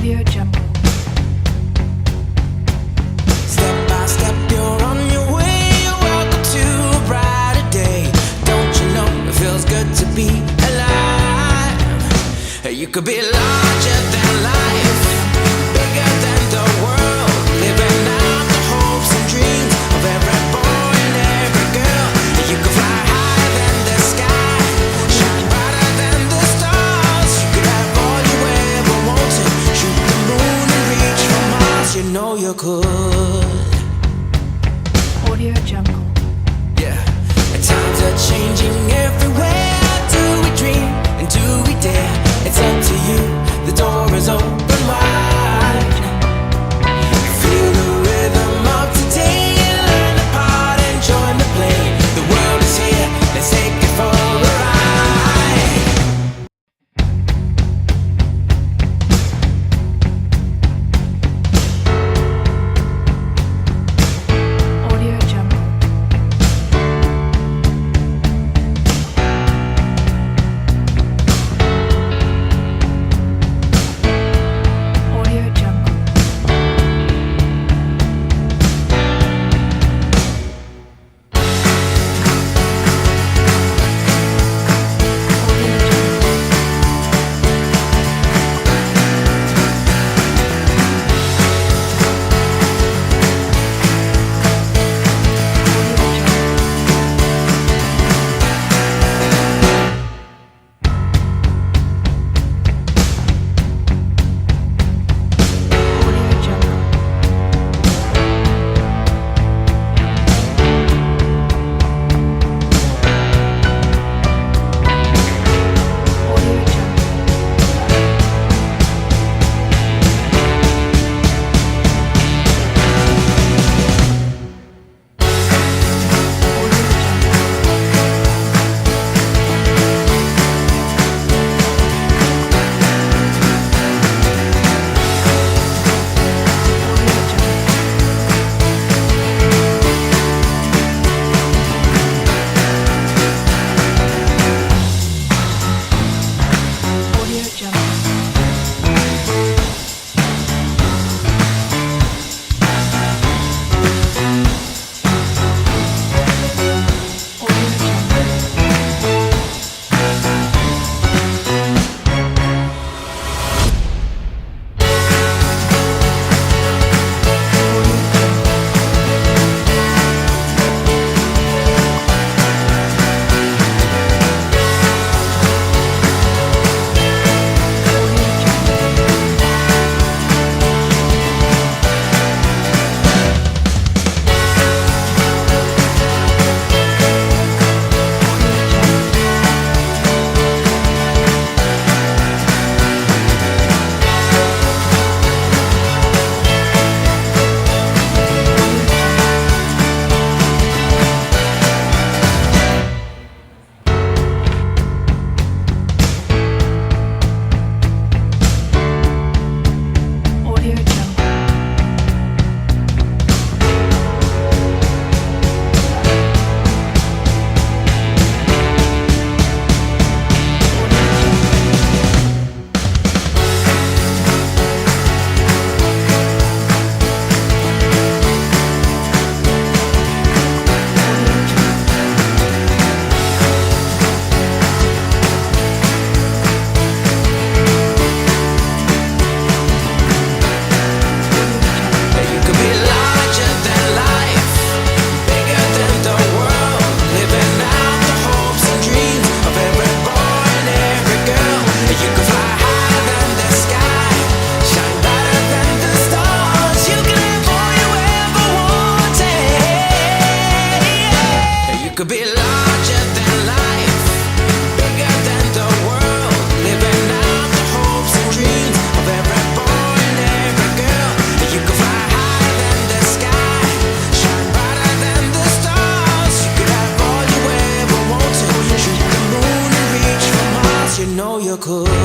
Audio Jungle. Step by step, you're on your way. Welcome to a brighter day. Don't you know it feels good to be alive? You could be larger than life, bigger than the world, living out the hopes and dreams of every boy and every girl. You could fly higher than the sky, shine brighter than the stars. You could have all you ever wanted, shoot the moon and reach for Mars. You know you could. Audio Jungle. Yeah, and times are changing everywhere. Do we dream and do we dare? It's up to you, the door is open wide. Feel the rhythm of today, learn the part and join the play. The world is here, let's take it for a ride. Audio Jungle. Audio Jungle. Audio Jungle. Audio Jungle. Audio Jungle. Audio Jungle. Audio Jungle. Audio Jungle. Audio Jungle. Audio Jungle. Audio Jungle. Audio Jungle. Audio Jungle. Audio Jungle. Audio Jungle. Audio Jungle. You could be larger than life, bigger than the world, living out the hopes and dreams of every boy and every girl. You could fly higher than the sky, shine brighter than the stars. You can have all you ever wanted. You could be larger than life, bigger than the world, living out the hopes and dreams of every boy and every girl. You could fly higher than the sky, shine brighter than the stars. You could have all you ever wanted, shoot the moon and reach for Mars. You know you could.